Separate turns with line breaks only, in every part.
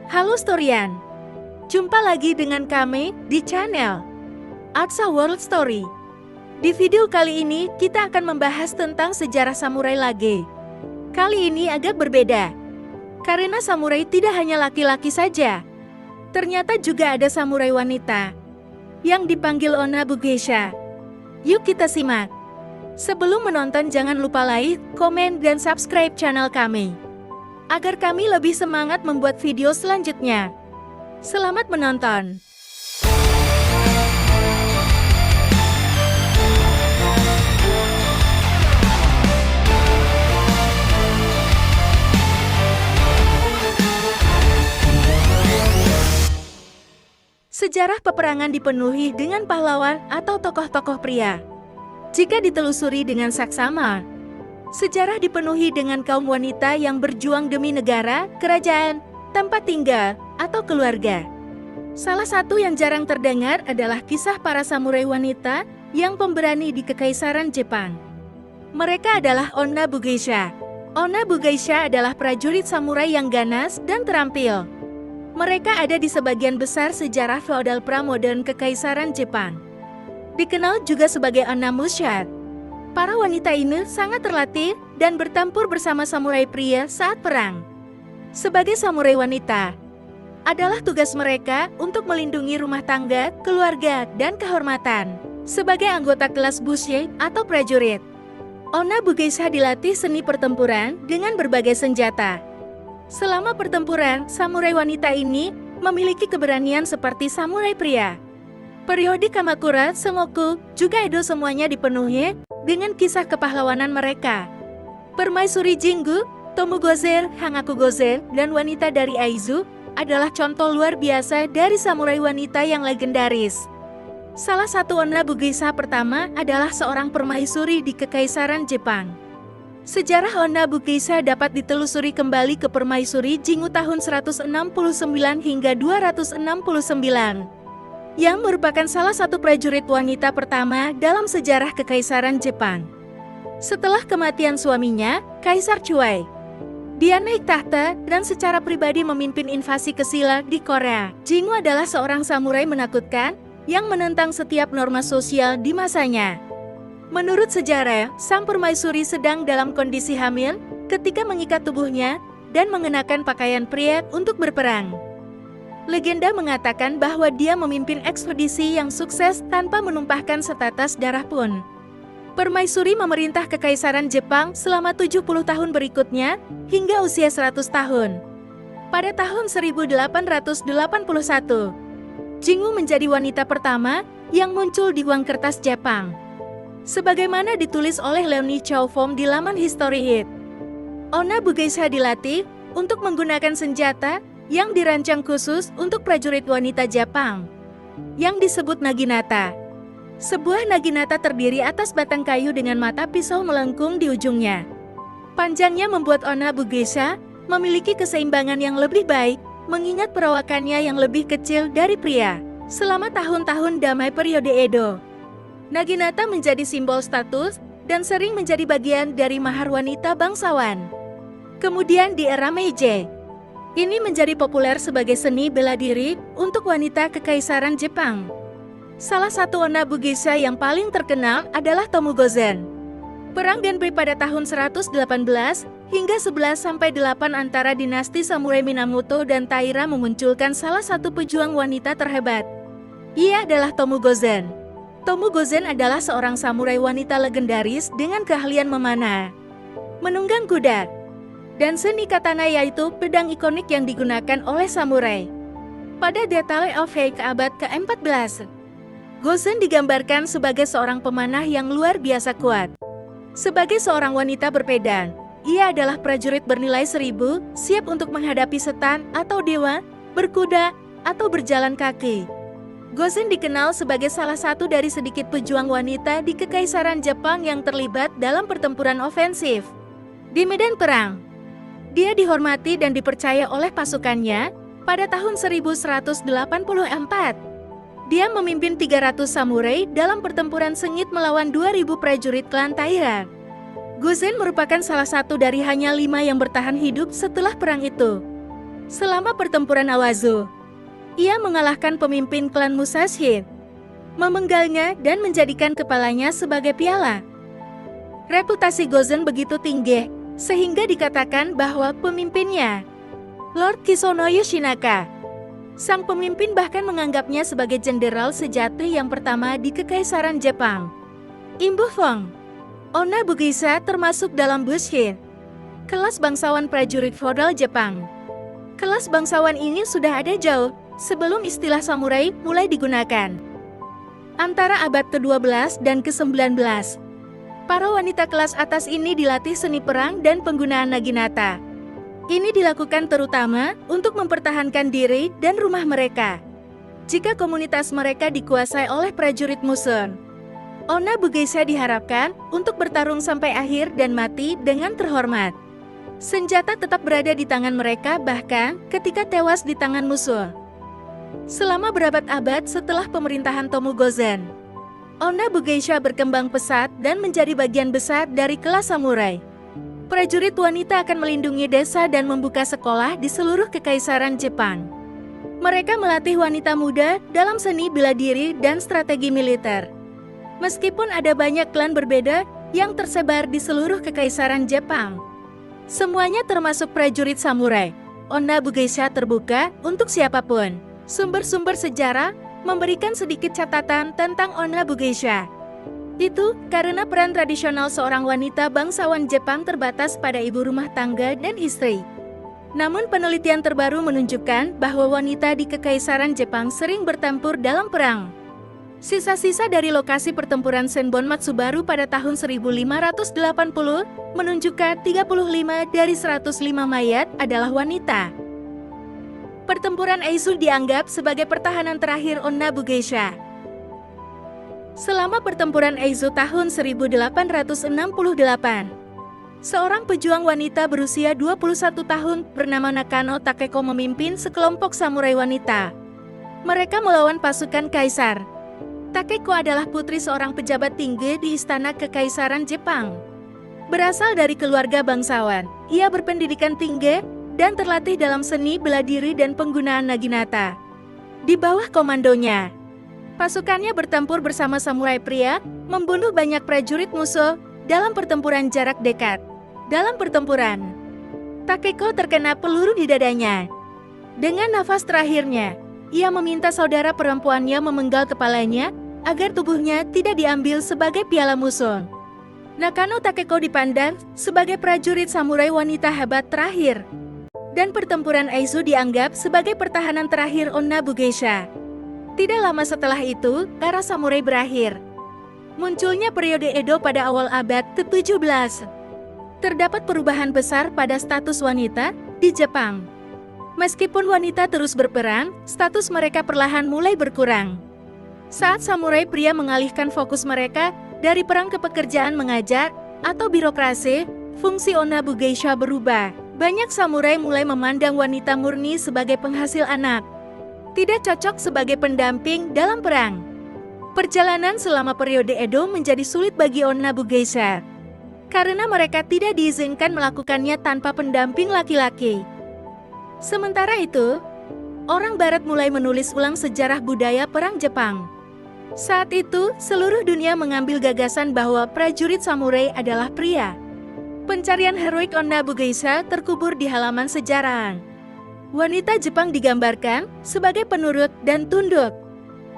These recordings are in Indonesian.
Halo Storian, jumpa lagi dengan kami di channel Atsa World Story. Di video kali ini kita akan membahas tentang sejarah samurai lagi. Kali ini agak berbeda, karena samurai tidak hanya laki-laki saja. Ternyata juga ada samurai wanita yang dipanggil Onabugeisha. Yuk kita simak. Sebelum menonton jangan lupa like, komen, dan subscribe channel kami, agar kami lebih semangat membuat video selanjutnya. Selamat menonton! Sejarah peperangan dipenuhi dengan pahlawan atau tokoh-tokoh pria. Jika ditelusuri dengan saksama, sejarah dipenuhi dengan kaum wanita yang berjuang demi negara, kerajaan, tempat tinggal, atau keluarga. Salah satu yang jarang terdengar adalah kisah para samurai wanita yang pemberani di Kekaisaran Jepang. Mereka adalah Onabugeisha. Onabugeisha adalah prajurit samurai yang ganas dan terampil. Mereka ada di sebagian besar sejarah feodal pramodern Kekaisaran Jepang. Dikenal juga sebagai Onamusha. Para wanita ini sangat terlatih dan bertempur bersama samurai pria saat perang. Sebagai samurai wanita, adalah tugas mereka untuk melindungi rumah tangga, keluarga, dan kehormatan. Sebagai anggota kelas bushi atau prajurit, Onabugeisha dilatih seni pertempuran dengan berbagai senjata. Selama pertempuran, samurai wanita ini memiliki keberanian seperti samurai pria. Periode Kamakura, Sengoku, juga Edo semuanya dipenuhi dengan kisah kepahlawanan mereka. Permaisuri Jingu, Tomugozen, Hangakugozen, dan wanita dari Aizu adalah contoh luar biasa dari samurai wanita yang legendaris. Salah satu Onabugeisha pertama adalah seorang permaisuri di Kekaisaran Jepang. Sejarah Onabugeisha dapat ditelusuri kembali ke permaisuri Jingu tahun 169 hingga 269, yang merupakan salah satu prajurit wanita pertama dalam sejarah Kekaisaran Jepang. Setelah kematian suaminya, Kaisar Chuai, dia naik tahta dan secara pribadi memimpin invasi ke Silla di Korea. Jingu adalah seorang samurai menakutkan yang menentang setiap norma sosial di masanya. Menurut sejarah, sang permaisuri sedang dalam kondisi hamil ketika mengikat tubuhnya dan mengenakan pakaian pria untuk berperang. Legenda mengatakan bahwa dia memimpin ekspedisi yang sukses tanpa menumpahkan setetes darah pun. Permaisuri memerintah Kekaisaran Jepang selama 70 tahun berikutnya hingga usia 100 tahun. Pada tahun 1881, Jingu menjadi wanita pertama yang muncul di uang kertas Jepang. Sebagaimana ditulis oleh Leonie Chaufom di laman History Hit, Onabugeisha dilatih untuk menggunakan senjata yang dirancang khusus untuk prajurit wanita Jepang, yang disebut naginata. Sebuah naginata terdiri atas batang kayu dengan mata pisau melengkung di ujungnya. Panjangnya membuat Onabugeisha memiliki keseimbangan yang lebih baik, mengingat perawakannya yang lebih kecil dari pria. Selama tahun-tahun damai periode Edo, naginata menjadi simbol status dan sering menjadi bagian dari mahar wanita bangsawan. Kemudian di era Meiji, ini menjadi populer sebagai seni bela diri untuk wanita Kekaisaran Jepang. Salah satu Onabugeisha yang paling terkenal adalah Tomugozen. Perang Genpei pada tahun 118 hingga 11-8 antara dinasti samurai Minamoto dan Taira memunculkan salah satu pejuang wanita terhebat. Ia adalah Tomugozen. Tomugozen adalah seorang samurai wanita legendaris dengan keahlian memanah, menunggang kuda, dan seni katana, yaitu pedang ikonik yang digunakan oleh samurai. Pada Detail of Fate abad ke-14, Gozen digambarkan sebagai seorang pemanah yang luar biasa kuat. Sebagai seorang wanita berpedang, ia adalah prajurit bernilai 1000, siap untuk menghadapi setan atau dewa, berkuda, atau berjalan kaki. Gozen dikenal sebagai salah satu dari sedikit pejuang wanita di Kekaisaran Jepang yang terlibat dalam pertempuran ofensif. Di medan perang, dia dihormati dan dipercaya oleh pasukannya. Pada tahun 1184, dia memimpin 300 samurai dalam pertempuran sengit melawan 2000 prajurit klan Taira. Gozen merupakan salah satu dari hanya 5 yang bertahan hidup setelah perang itu. Selama pertempuran Awazu, ia mengalahkan pemimpin klan Musashi, memenggalnya dan menjadikan kepalanya sebagai piala. Reputasi Gozen begitu tinggi, sehingga dikatakan bahwa pemimpinnya, Lord Kisono Yoshinaka, sang pemimpin bahkan menganggapnya sebagai jenderal sejati yang pertama di Kekaisaran Jepang. Imbu Fong, Onna Bugeisha termasuk dalam Bushin, kelas bangsawan prajurit feodal Jepang. Kelas bangsawan ini sudah ada jauh sebelum istilah samurai mulai digunakan. Antara abad ke-12 dan ke-19, para wanita kelas atas ini dilatih seni perang dan penggunaan naginata. Ini dilakukan terutama untuk mempertahankan diri dan rumah mereka. Jika komunitas mereka dikuasai oleh prajurit musuh, Onna Bugeisha diharapkan untuk bertarung sampai akhir dan mati dengan terhormat. Senjata tetap berada di tangan mereka bahkan ketika tewas di tangan musuh. Selama berabad-abad setelah pemerintahan Tomu Gozen, Onna Bugeisha berkembang pesat dan menjadi bagian besar dari kelas samurai. Prajurit wanita akan melindungi desa dan membuka sekolah di seluruh Kekaisaran Jepang. Mereka melatih wanita muda dalam seni bela diri dan strategi militer. Meskipun ada banyak klan berbeda yang tersebar di seluruh Kekaisaran Jepang, semuanya termasuk prajurit samurai, Onna Bugeisha terbuka untuk siapapun. Sumber-sumber sejarah memberikan sedikit catatan tentang Onna Bugeisha. Itu karena peran tradisional seorang wanita bangsawan Jepang terbatas pada ibu rumah tangga dan istri. Namun penelitian terbaru menunjukkan bahwa wanita di Kekaisaran Jepang sering bertempur dalam perang. Sisa-sisa dari lokasi pertempuran Senbon Matsubaru pada tahun 1580 menunjukkan 35 dari 105 mayat adalah wanita. Pertempuran Eizu dianggap sebagai pertahanan terakhir Onna Bugeisha. Selama pertempuran Eizu tahun 1868, seorang pejuang wanita berusia 21 tahun bernama Nakano Takeko memimpin sekelompok samurai wanita. Mereka melawan pasukan kaisar. Takeko adalah putri seorang pejabat tinggi di istana Kekaisaran Jepang. Berasal dari keluarga bangsawan, ia berpendidikan tinggi dan terlatih dalam seni bela diri dan penggunaan naginata. Di bawah komandonya, pasukannya bertempur bersama samurai pria, membunuh banyak prajurit musuh dalam pertempuran jarak dekat. Dalam pertempuran, Takeko terkena peluru di dadanya. Dengan nafas terakhirnya, ia meminta saudara perempuannya memenggal kepalanya agar tubuhnya tidak diambil sebagai piala musuh. Nakano Takeko dipandang sebagai prajurit samurai wanita hebat terakhir, dan pertempuran Eizu dianggap sebagai pertahanan terakhir Onna Bugeisha. Tidak lama setelah itu, era samurai berakhir. Munculnya periode Edo pada awal abad ke-17. Terdapat perubahan besar pada status wanita di Jepang. Meskipun wanita terus berperan, status mereka perlahan mulai berkurang. Saat samurai pria mengalihkan fokus mereka dari perang ke pekerjaan mengajar atau birokrasi, fungsi Onna Bugeisha berubah. Banyak samurai mulai memandang wanita murni sebagai penghasil anak, tidak cocok sebagai pendamping dalam perang. Perjalanan selama periode Edo menjadi sulit bagi Onna Bugeisha, karena mereka tidak diizinkan melakukannya tanpa pendamping laki-laki. Sementara itu, orang Barat mulai menulis ulang sejarah budaya perang Jepang. Saat itu, seluruh dunia mengambil gagasan bahwa prajurit samurai adalah pria. Pencarian heroik Onna Bugeisha terkubur di halaman sejarah. Wanita Jepang digambarkan sebagai penurut dan tunduk,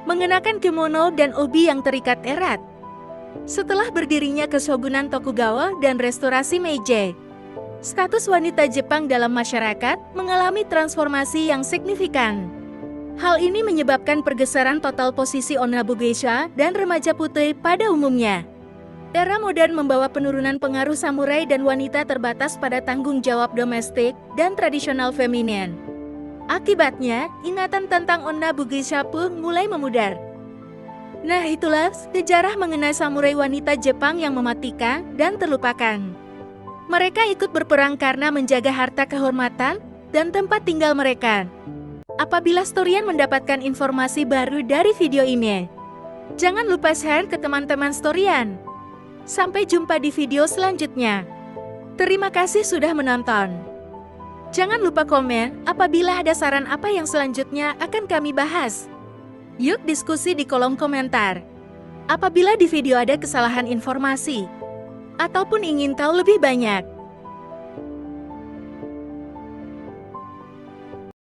mengenakan kimono dan obi yang terikat erat. Setelah berdirinya Keshogunan Tokugawa dan restorasi Meiji, status wanita Jepang dalam masyarakat mengalami transformasi yang signifikan. Hal ini menyebabkan pergeseran total posisi Onna Bugeisha dan remaja putri pada umumnya. Era modern membawa penurunan pengaruh samurai dan wanita terbatas pada tanggung jawab domestik dan tradisional feminin. Akibatnya, ingatan tentang Onna Bugeisha pun mulai memudar. Nah, itulah sejarah mengenai samurai wanita Jepang yang mematikan dan terlupakan. Mereka ikut berperang karena menjaga harta kehormatan dan tempat tinggal mereka. Apabila Storian mendapatkan informasi baru dari video ini, jangan lupa share ke teman-teman Storian. Sampai jumpa di video selanjutnya. Terima kasih sudah menonton. Jangan lupa komen apabila ada saran apa yang selanjutnya akan kami bahas. Yuk diskusi di kolom komentar. Apabila di video ada kesalahan informasi, ataupun ingin tahu lebih banyak,